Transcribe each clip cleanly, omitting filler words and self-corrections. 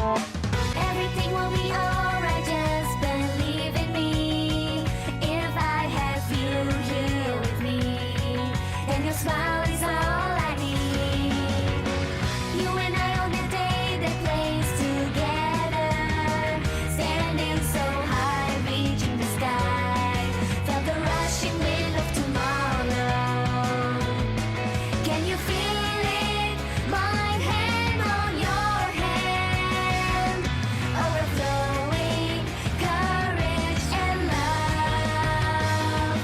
Everything will be alright, just believe in me. If I have you here with me, then your smile is all I need. You and I on the day that plays together, standing so high, reaching the sky. Felt the rushing wind of tomorrow. Can you feel it? My hand on your hand, overflowing courage and love.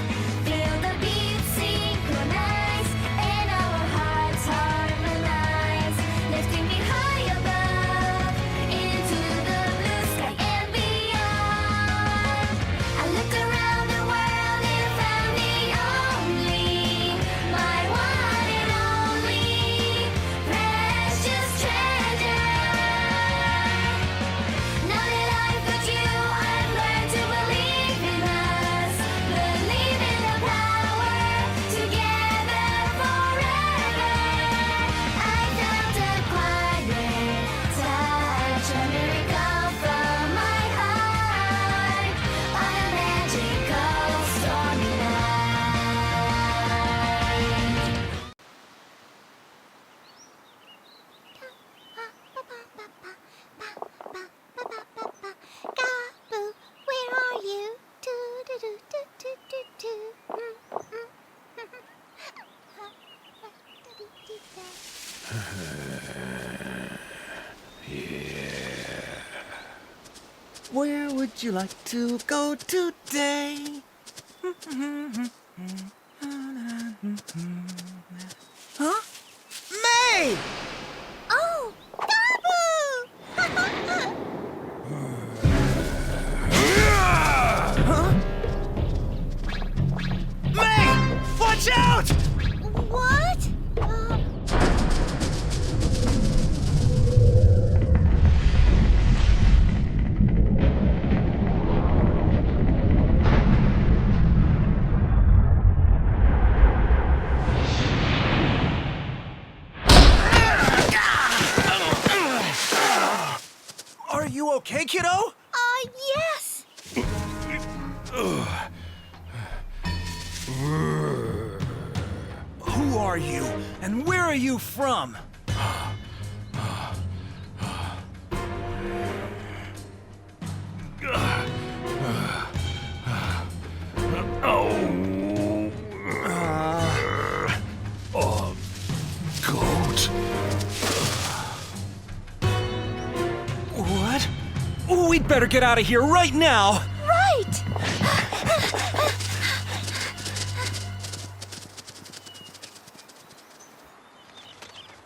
Feel the beat synchronize and our hearts harmonize, lifting me high above into the blue sky and beyond. I looked around the world and found the only, my one and only precious treasure. Now that I've got you, I've learned to believe in us, believe in the power together forever. I felt a quiet touch, a miracle from my heart on a magical stormy night. Gaboo, where are you? Where would you like to go today? Huh? May! Oh, Gaboo! Huh? May! Watch out! What? Are you okay, kiddo? Yes. Who are you, and where are you from? Goat. What? We'd better get out of here right now. Right.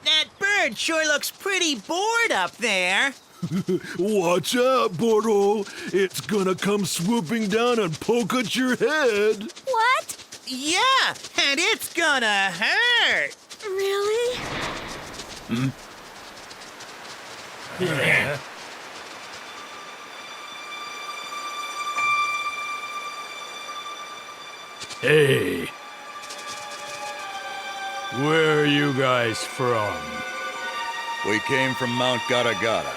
That bird sure looks pretty bored up there. Watch out, Bordo. It's gonna come swooping down and poke at your head. What? Yeah, and it's gonna hurt. Really? Hey. Where are you guys from? We came from Mount Gada Gada.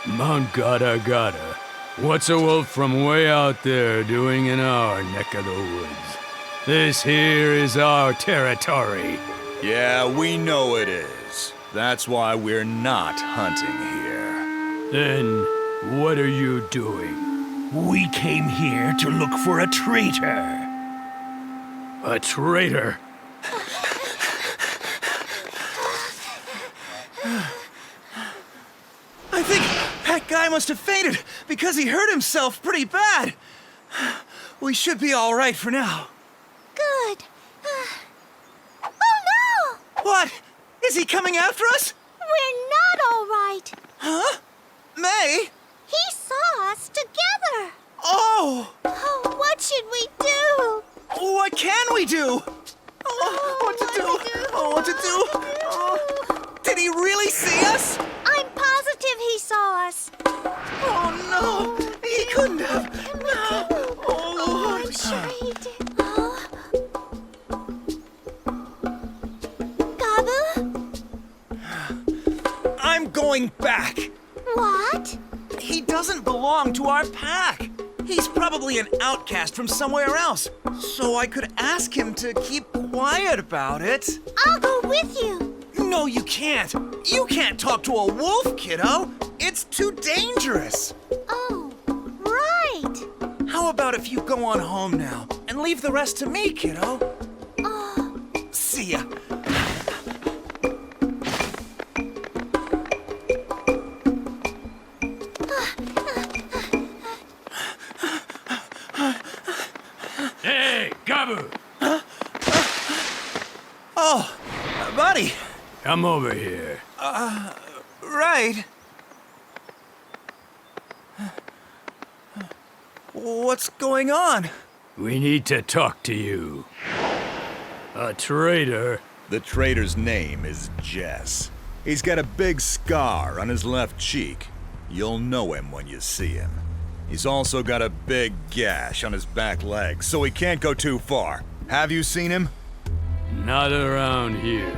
Mount Gada Gada. What's a wolf from way out there doing in our neck of the woods? This here is our territory. Yeah, we know it is. That's why we're not hunting here. Then, what are you doing? We came here to look for a traitor. A traitor? I think that guy must have fainted because he hurt himself pretty bad. We should be all right for now. Good. Oh no! What? Is he coming after us? We're not all right. Huh? May? He saw us together. Oh! Oh, what should we do? What can we do? Oh, what to do? Oh, what to do? Oh, did he really see us? I'm positive he saw us. Oh no! He couldn't have. No. Oh, I'm sure he did. Gaboo? I'm going back. What? He doesn't belong to our pack. He's probably an outcast from somewhere else. So I could ask him to keep quiet about it. I'll go with you. No, you can't. You can't talk to a wolf, kiddo. It's too dangerous. Oh, right. How about if you go on home now and leave the rest to me, kiddo? See ya. Hey, Gabu! Oh, buddy. Come over here. Right. What's going on? We need to talk to you. A traitor? The traitor's name is Jess. He's got a big scar on his left cheek. You'll know him when you see him. He's also got a big gash on his back leg, so he can't go too far. Have you seen him? Not around here.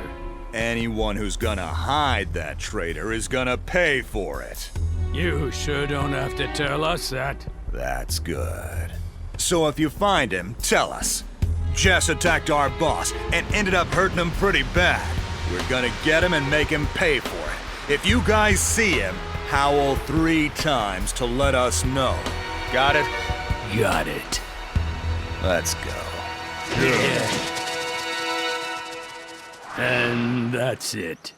Anyone who's gonna hide that traitor is gonna pay for it. You sure don't have to tell us that. That's good. So if you find him, tell us. Jess attacked our boss and ended up hurting him pretty bad. We're gonna get him and make him pay for it. If you guys see him, howl 3 times to let us know. Got it? Got it. Let's go. And that's it.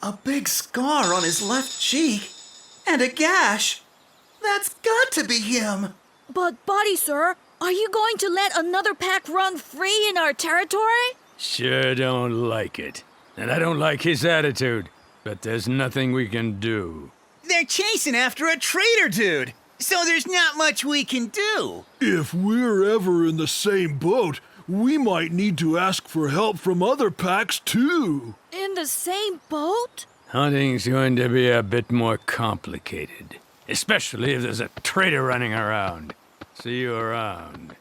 A big scar on his left cheek and a gash. That's got to be him. But, Buddy, sir, are you going to let another pack run free in our territory? Sure don't like it. And I don't like his attitude. But there's nothing we can do. They're chasing after a traitor dude, so there's not much we can do. If we're ever in the same boat, we might need to ask for help from other packs too. In the same boat? Hunting's going to be a bit more complicated. Especially if there's a traitor running around. See you around.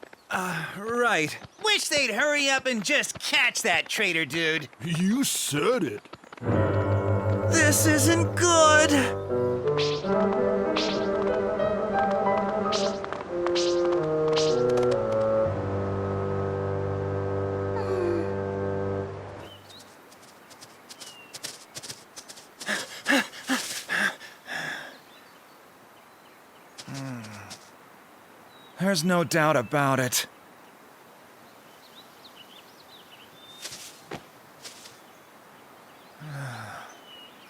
Right. Wish they'd hurry up and just catch that traitor dude. You said it. This isn't good. There's no doubt about it.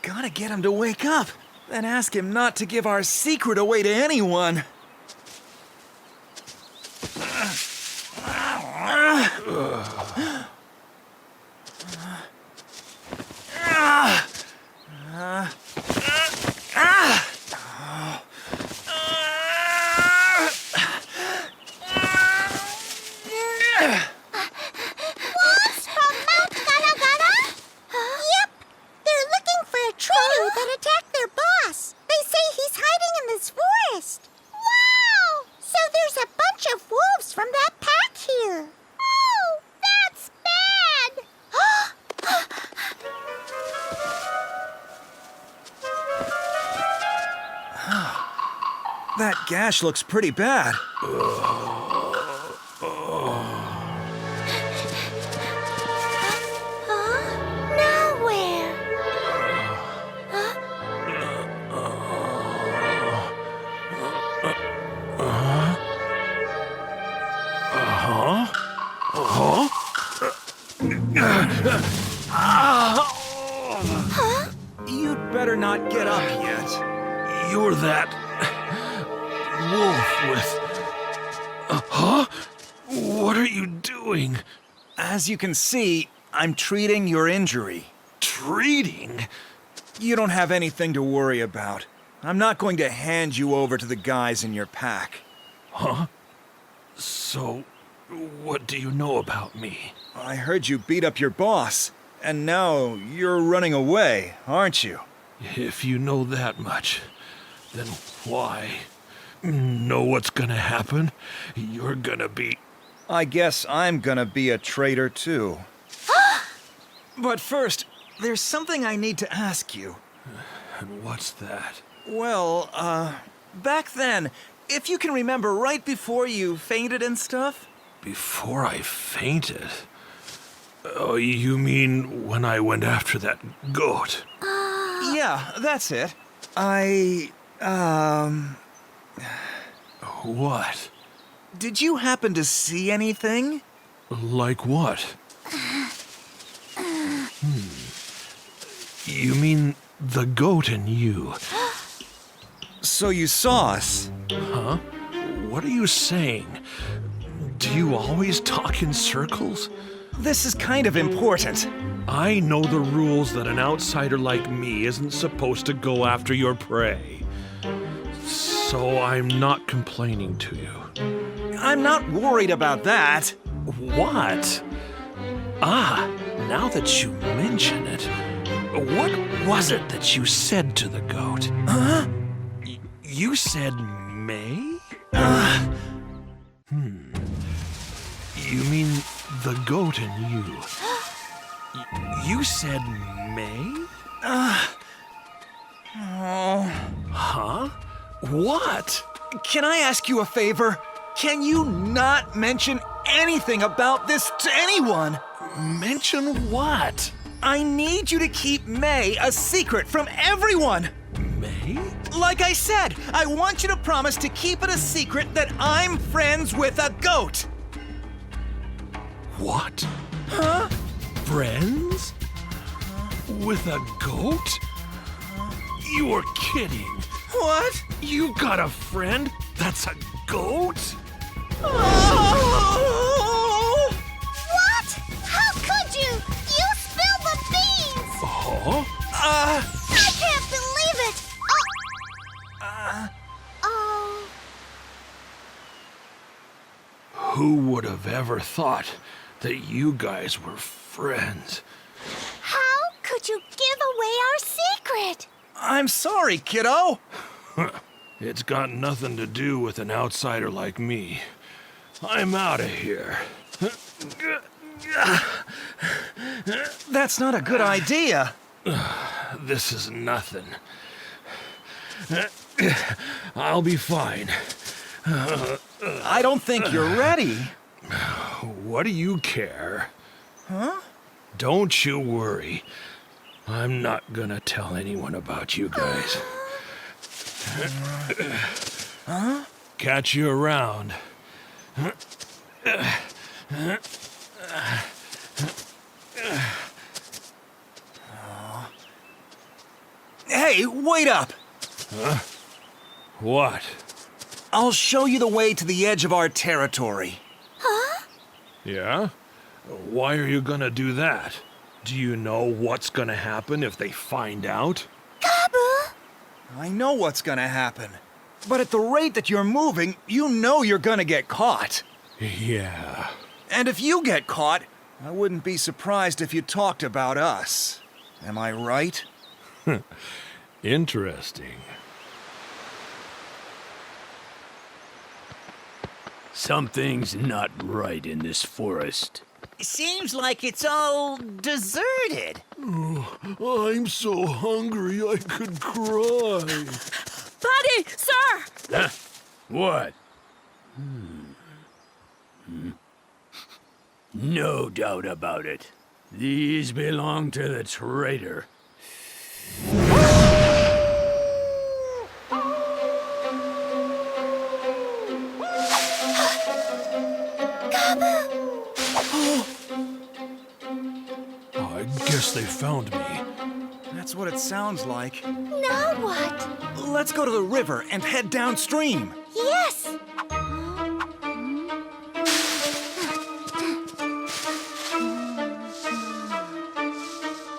Gotta get him to wake up, then ask him not to give our secret away to anyone. Wolves from Mount Gana? Yep, they're looking for a traitor that attacked their boss. They say he's hiding in this forest. Wow! So there's a bunch of wolves from that pack here. Oh, that's bad! That gash looks pretty bad. Nowhere. You'd better not get up yet. You're that wolf with. Huh? What are you doing? As you can see, I'm treating your injury. Treating? You don't have anything to worry about. I'm not going to hand you over to the guys in your pack. Huh? So, what do you know about me? I heard you beat up your boss, and now you're running away, aren't you? If you know that much, then why? Know what's gonna happen? You're gonna be. I guess I'm gonna be a traitor too. But first, there's something I need to ask you. And what's that? Well, back then, if you can remember right before you fainted and stuff? Before I fainted? Oh, you mean when I went after that goat? Yeah, that's it. What? Did you happen to see anything? Like what? You mean the goat and you? So you saw us? Huh? What are you saying? Do you always talk in circles? This is kind of important. I know the rules that an outsider like me isn't supposed to go after your prey. So I'm not complaining to you. I'm not worried about that. What? Ah, now that you mention it, what was it that you said to the goat? Huh? You said May? You mean the goat and you? You said May? Huh? What? Can I ask you a favor? Can you not mention anything about this to anyone? Mention what? I need you to keep May a secret from everyone. May? Like I said, I want you to promise to keep it a secret that I'm friends with a goat. What? Huh? Friends? With a goat? You're kidding. What? You got a friend that's a goat? Oh! What? How could you? You spilled the beans! Oh? I can't believe it! Oh. Who would have ever thought that you guys were friends? How could you give away our secret? I'm sorry, kiddo. It's got nothing to do with an outsider like me. I'm out of here. That's not a good idea. This is nothing. I'll be fine. I don't think you're ready. What do you care? Huh? Don't you worry. I'm not gonna tell anyone about you guys. Huh? Catch you around. Hey, wait up. Huh? What? I'll show you the way to the edge of our territory. Huh? Yeah? Why are you gonna do that? Do you know what's gonna happen if they find out? Kabu! I know what's gonna happen. But at the rate that you're moving, you know you're gonna get caught. Yeah. And if you get caught, I wouldn't be surprised if you talked about us. Am I right? Interesting. Something's not right in this forest. Seems like it's all deserted. I'm so hungry I could cry. Buddy, sir! Huh? What? No doubt about it. These belong to the traitor. I guess they found me. That's what it sounds like. Now what? Let's go to the river and head downstream. Yes!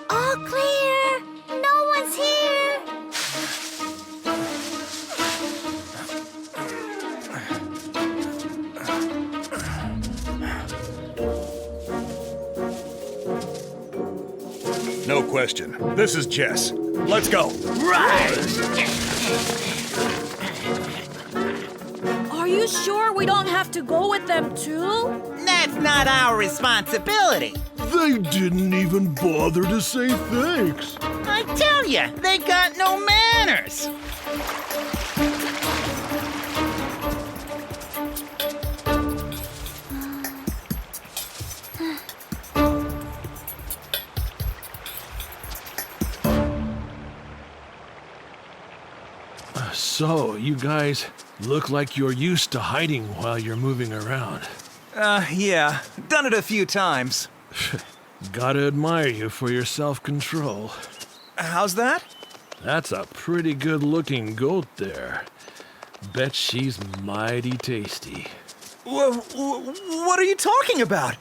All clear! No one's here! No question. This is Jess. Let's go. Are you sure we don't have to go with them too? That's not our responsibility. They didn't even bother to say thanks. I tell ya, they got no manners. So, you guys look like you're used to hiding while you're moving around. Yeah. Done it a few times. Gotta admire you for your self-control. How's that? That's a pretty good-looking goat there. Bet she's mighty tasty. What are you talking about?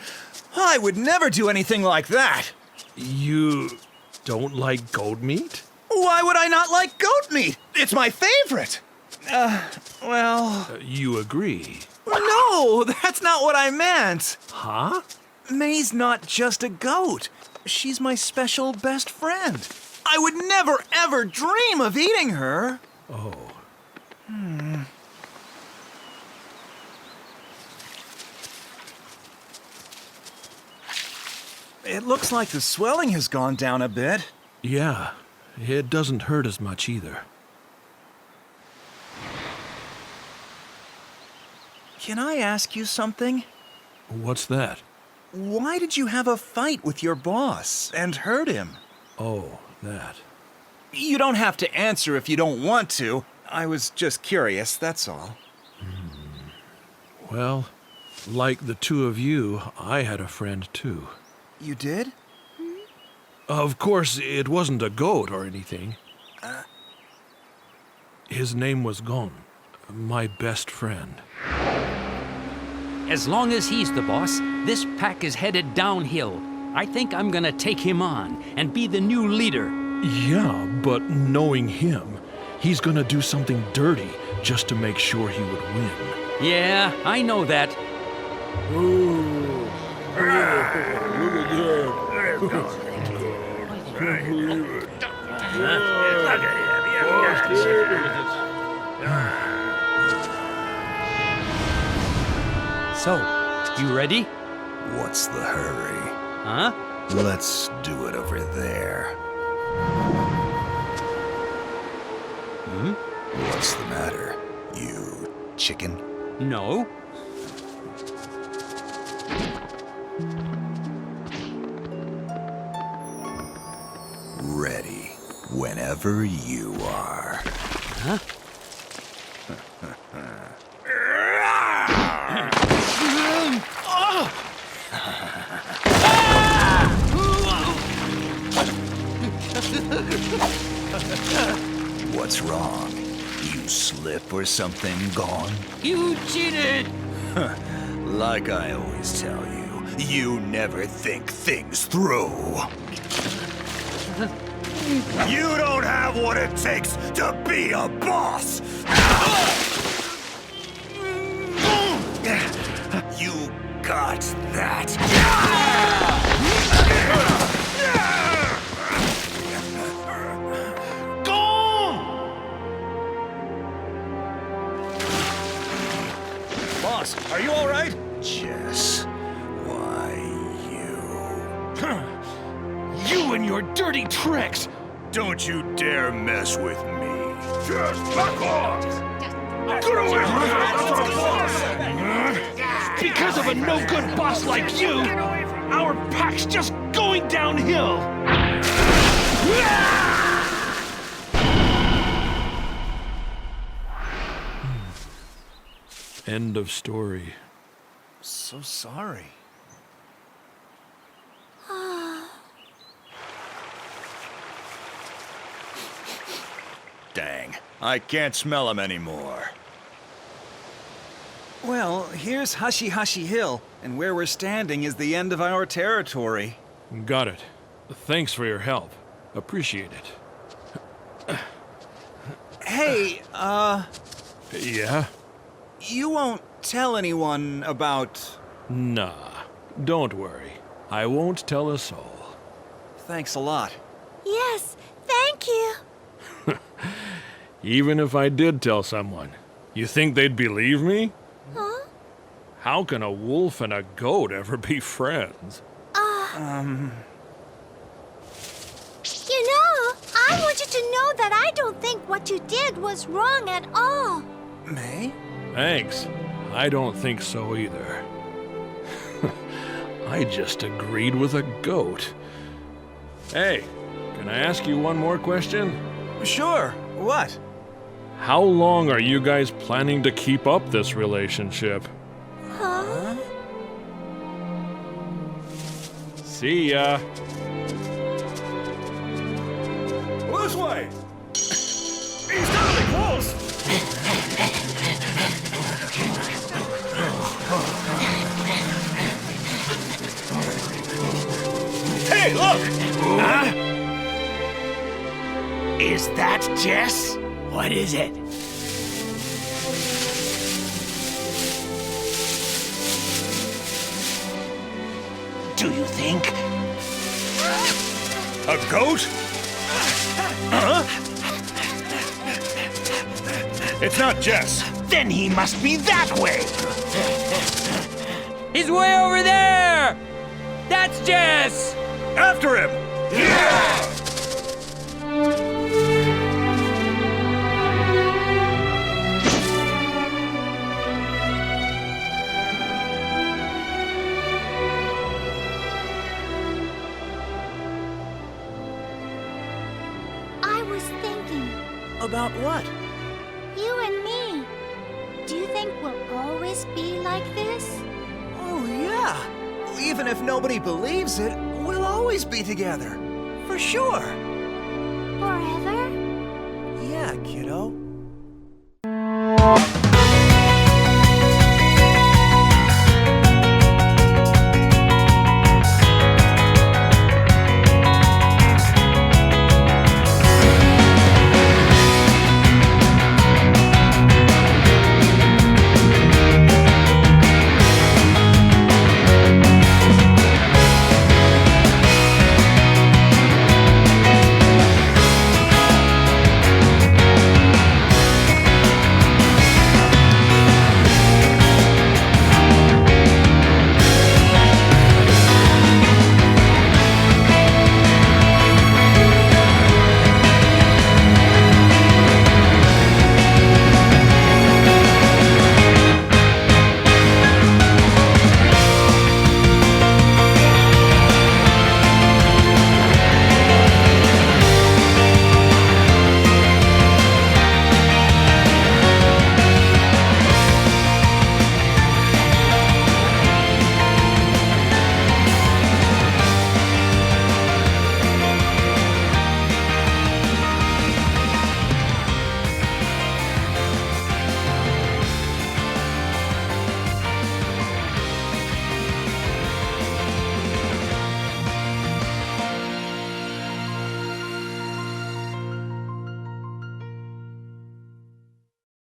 I would never do anything like that. You don't like goat meat? Why would I not like goat meat? It's my favorite. Well... You agree? No, that's not what I meant. Huh? May's not just a goat. She's my special best friend. I would never, ever dream of eating her. Oh. It looks like the swelling has gone down a bit. Yeah, it doesn't hurt as much either. Can I ask you something? What's that? Why did you have a fight with your boss and hurt him? Oh, that. You don't have to answer if you don't want to. I was just curious, that's all. Well, like the two of you, I had a friend too. You did? Of course, it wasn't a goat or anything. His name was Gon, my best friend. As long as he's the boss, this pack is headed downhill. I think I'm gonna take him on and be the new leader. Yeah, but knowing him, he's gonna do something dirty just to make sure he would win. Yeah, I know that. So, you ready? What's the hurry? Huh? Let's do it over there. What's the matter? You chicken? No. Ready whenever you are. Huh? What's wrong? You slip or something, Gone? You cheated! Like I always tell you, you never think things through. You don't have what it takes to be a boss! You got that. Boss, are you all right? Jess, why you? You and your dirty tricks! Don't you dare mess with me. Just back off! Get away from me! Because of a no-good boss like you, our pack's just going downhill! End of story. So sorry. Dang, I can't smell him anymore. Well, here's Hashi Hashi Hill, and where we're standing is the end of our territory. Got it. Thanks for your help. Appreciate it. Hey, Yeah? you won't tell anyone about... Nah. Don't worry. I won't tell a soul. Thanks a lot. Yes, thank you. Even if I did tell someone, you think they'd believe me? Huh? How can a wolf and a goat ever be friends? You know, But I don't think what you did was wrong at all. May? Thanks. I don't think so either. I just agreed with a goat. Hey, can I ask you one more question? Sure. What? How long are you guys planning to keep up this relationship? Huh? See ya. This way! He's totally close! Hey, look! Huh? Is that Jess? What is it? Do you think? A goat? Huh? It's not Jess. Then he must be that way! He's way over there! That's Jess! After him! I was thinking, About what? you and me. Do you think we'll always be like this? Oh, yeah. Even if nobody believes it, we'll always be together. For sure. Forever? Yeah, kiddo.